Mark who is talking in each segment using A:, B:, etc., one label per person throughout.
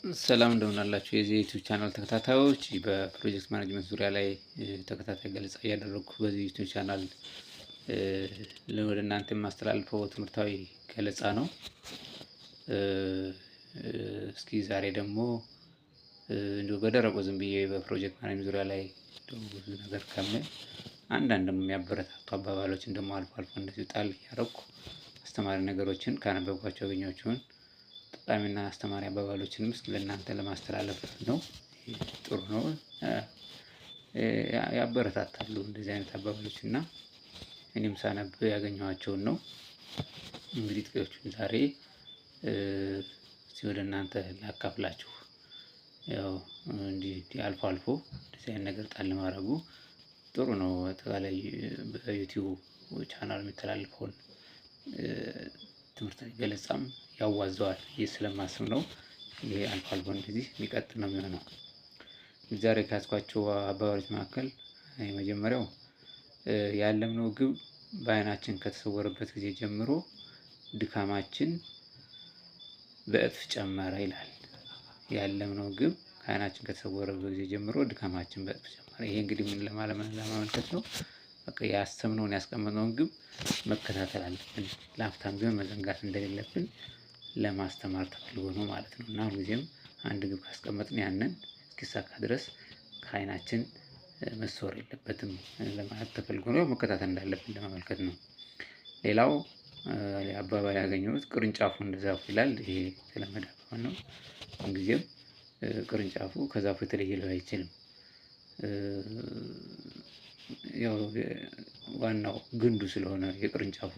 A: ሰላም እንደምን አላችሁ የዚህ ዩቲዩብ ቻናል ተከታታዮች። በፕሮጀክት ማኔጅመንት ዙሪያ ላይ ተከታታይ ገለጻ እያደረግኩ በዚህ ዩቲዩብ ቻናል ወደ እናንተ የማስተላልፈው ትምህርታዊ ገለጻ ነው። እስኪ ዛሬ ደግሞ እንዲሁ በደረቁ ዝም ብዬ በፕሮጀክት ማኔጅመንት ዙሪያ ላይ ብዙ ነገር ከምል አንዳንድ የሚያበረታቱ አባባሎችን ደግሞ አልፎ አልፎ እንደዚሁ ጣል እያደረኩ አስተማሪ ነገሮችን ካነበብኳቸው ያገኘኋቸውን ጠቃሚና አስተማሪ አባባሎችንም እስኪ ለእናንተ ለማስተላለፍ ነው። ጥሩ ነው። ያበረታታሉ እንደዚህ አይነት አባባሎች እና እኔም ሳነብ ያገኘኋቸውን ነው። እንግዲህ ጥቂቶቹን ዛሬ እስቲ ወደ እናንተ ላካፍላችሁ። ያው እንዲህ አልፎ አልፎ እንደዚህ አይነት ነገር ጣል ማድረጉ ጥሩ ነው። አጠቃላይ በዩቲዩብ ቻናል የሚተላለፈውን ትምህርታዊ ገለጻም ያዋዘዋል ብዬ ስለማስብ ነው። ይሄ አልፎ አልፎ እንደዚህ የሚቀጥል ነው የሚሆነው። ዛሬ ከያዝኳቸው አባባሎች መካከል የመጀመሪያው ያለምነው ግብ በአይናችን ከተሰወረበት ጊዜ ጀምሮ ድካማችን በእጥፍ ጨመረ ይላል። ያለምነው ግብ ከአይናችን ከተሰወረበት ጊዜ ጀምሮ ድካማችን በእጥፍ ጨመረ። ይሄ እንግዲህ ምን ለማመልከት ነው? በቃ ያሰብነውን ያስቀመጥነውን ግብ መከታተል አለብን። ለአፍታም ቢሆን መዘንጋት እንደሌለብን ለማስተማር ተፈልጎ ነው ማለት ነው። እና ሁልጊዜም አንድ ግብ ካስቀመጥን ያንን እስኪሳካ ድረስ ከአይናችን መሰወር የለበትም ለማለት ተፈልጎ ነው። መከታተል እንዳለብን ለማመልከት ነው። ሌላው አባባል ያገኘሁት ቅርንጫፉ እንደ ዛፉ ይላል። ይሄ የተለመደ አባባል ነው። ሁልጊዜም ቅርንጫፉ ከዛፉ የተለየ ሊሆን አይችልም። ያው ዋናው ግንዱ ስለሆነ የቅርንጫፉ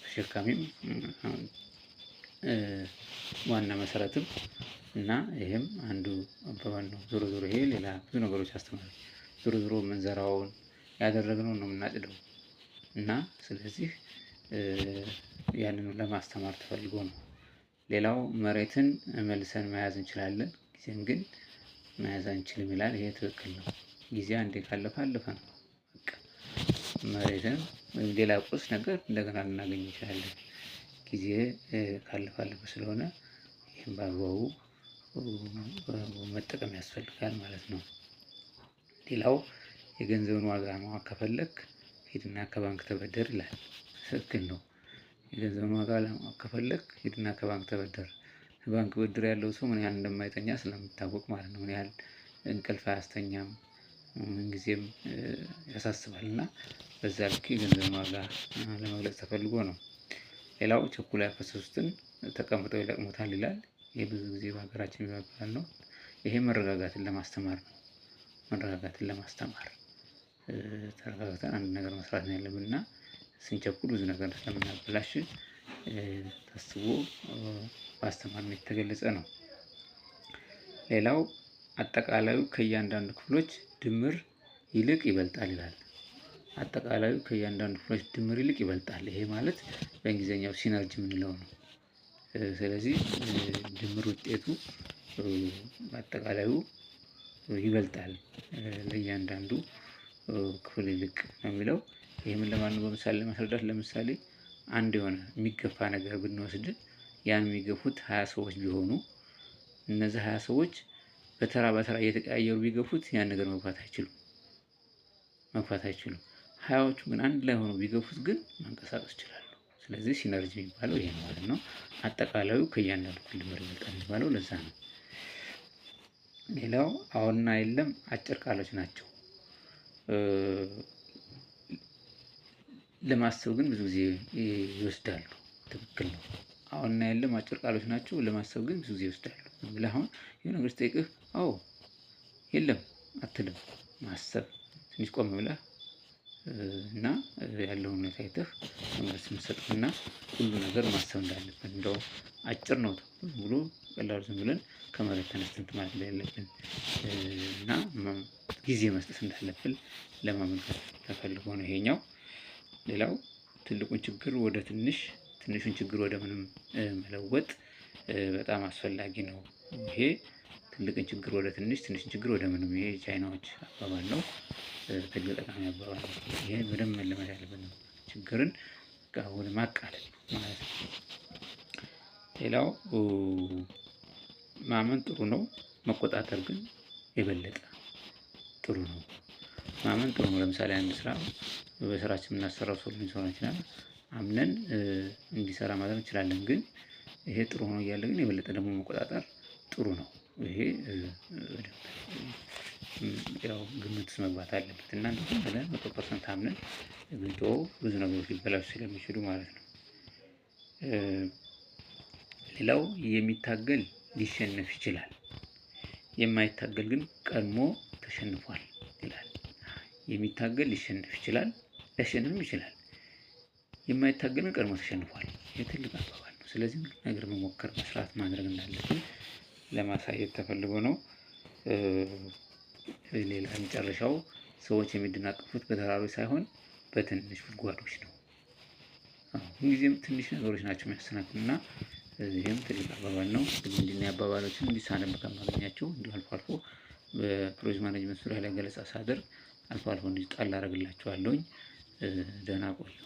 A: ተሸካሚም ዋና መሰረትም እና ይሄም አንዱ አባባል ነው። ዞሮ ዞሮ ይሄ ሌላ ብዙ ነገሮች ያስተምራል። ዞሮ ዞሮ የምንዘራውን ያደረግነውን ነው የምናጭደው። እና ስለዚህ ያንን ለማስተማር ተፈልጎ ነው። ሌላው መሬትን መልሰን መያዝ እንችላለን፣ ጊዜን ግን መያዝ አንችልም ይላል። ይሄ ትክክል ነው። ጊዜ አንዴ ካለፈ አለፈ ነው። በቃ መሬትን ወይም ሌላ ቁስ ነገር እንደገና ልናገኝ እንችላለን። ጊዜ ካለፈ አለፈ ስለሆነ ይሄን በአግባቡ መጠቀም ያስፈልጋል ማለት ነው። ሌላው የገንዘብን ዋጋ ማወቅ ከፈለክ ሂድና ከባንክ ተበደር ይላል። ትክክል ነው። የገንዘብን ዋጋ ለማወቅ ከፈለክ ሂድና ከባንክ ተበደር። ባንክ ብድር ያለው ሰው ምን ያህል እንደማይተኛ ስለሚታወቅ ማለት ነው። ምን ያህል እንቅልፍ አያስተኛም፣ ምን ጊዜም ያሳስባል። እና በዛ ልክ የገንዘብን ዋጋ ለመግለጽ ተፈልጎ ነው። ሌላው ቸኩለው ያፈሰሱትን ተቀምጠው ይለቅሙታል ይላል። ይሄ ብዙ ጊዜ በሀገራችን የሚባል ነው። ይሄ መረጋጋትን ለማስተማር ነው። መረጋጋትን ለማስተማር ተረጋግተን አንድ ነገር መስራት ነው ያለብን እና ስንቸኩል ብዙ ነገር ስለምናበላሽ ታስቦ በአስተማሪነት የተገለጸ ነው። ሌላው አጠቃላዩ ከእያንዳንዱ ክፍሎች ድምር ይልቅ ይበልጣል ይላል። አጠቃላዩ ከእያንዳንዱ ክፍሎች ድምር ይልቅ ይበልጣል። ይሄ ማለት በእንግሊዘኛው ሲነርጂ የምንለው ነው። ስለዚህ ድምር ውጤቱ አጠቃላዩ ይበልጣል ለእያንዳንዱ ክፍል ይልቅ ነው የሚለው። ይሄ ምን ለማለት ነው? በምሳሌ ለማስረዳት ለምሳሌ አንድ የሆነ የሚገፋ ነገር ብንወስድ ያን የሚገፉት 20 ሰዎች ቢሆኑ እነዚህ 20 ሰዎች በተራ በተራ እየተቀያየሩ ቢገፉት ያን ነገር መግፋት አይችሉም። 20ዎቹ ግን አንድ ላይ ሆነው ቢገፉት ግን መንቀሳቀስ ይችላሉ። ስለዚህ ሲነርጂ የሚባለው ይሄ ነው ማለት ነው። አጠቃላዩ ከእያንዳንዱ ክፍል ድምር ይበልጣል የሚባለው ለዛ ነው። ሌላው አዎንና የለም አጭር ቃሎች ናቸው። ለማሰብ ግን ብዙ ጊዜ ይወስዳሉ። ትክክል ነው። አዎንና የለም አጭር ቃሎች ናቸው። ለማሰብ ግን ብዙ ጊዜ ይወስዳሉ። ብለህ አሁን የሆነ ነገር ስጠይቅህ አዎ የለም አትልም። ማሰብ ትንሽ ቆም ብለህ እና ያለውን ሁኔታ አይተህ መልስ የምትሰጠውና ሁሉ ነገር ማሰብ እንዳለብን እንደው አጭር ነው ብሎ በቀላሉ ዝም ብለን ከመሬት ተነስተን እንትን ማለት እንደሌለብን እና ጊዜ መስጠት እንዳለብን ለማመልከት ተፈልጎ ነው ይሄኛው። ሌላው ትልቁን ችግር ወደ ትንሹን ችግር ወደ ምንም መለወጥ በጣም አስፈላጊ ነው። ይሄ ትልቅን ችግር ወደ ትንሽን ችግር ወደ ምንም፣ ይሄ ቻይናዎች አባባል ነው። ትልቅ ጠቃሚ አባባል ነው። ይሄ በደንብ መለመድ ያለብን ነው። ችግርን ወደ ማቃለል ማለት ነው። ሌላው ማመን ጥሩ ነው፣ መቆጣጠር ግን የበለጠ ጥሩ ነው። ማመን ጥሩ ነው። ለምሳሌ አንድ ስራ በስራችን የምናሰራው ሰው ሊሆን ይችላል። አምነን እንዲሰራ ማድረግ እንችላለን። ግን ይሄ ጥሩ ሆኖ እያለ ግን የበለጠ ደግሞ መቆጣጠር ጥሩ ነው። ይሄ ያው ግምት ውስጥ መግባት አለበት እና እንደዚህ ብለን 100% አምነን ብንተወው ብዙ ነገሮች ሊበላሹ ስለሚችሉ ማለት ነው። ሌላው የሚታገል ሊሸነፍ ይችላል፣ የማይታገል ግን ቀድሞ ተሸንፏል ይላል። የሚታገል ሊሸነፍ ይችላል፣ ሊያሸንፍም ይችላል። የማይታገል ግን ቀድሞ ተሸንፏል። ይህ ትልቅ አባባል ነው። ስለዚህ ነገር መሞከር፣ መስራት፣ ማድረግ እንዳለብን ለማሳየት ተፈልጎ ነው። ሌላ መጨረሻው ሰዎች የሚደናቀፉት በተራሮች ሳይሆን በትንሽ ጉድጓዶች ነው። ሁልጊዜም ትንሽ ነገሮች ናቸው የሚያሰናክሉና ይህም ትልቅ አባባል ነው። እንዲህ አባባሎችን እንዲህ ሳነብ ከማገኛቸው እንዲሁ አልፎ አልፎ በፕሮጀክት ማኔጅመንት ዙሪያ ላይ ገለጻ ሳደርግ አልፎ አልፎ እንዲህ ጣል አደርግላችኋለሁኝ። ደህና ቆዩ።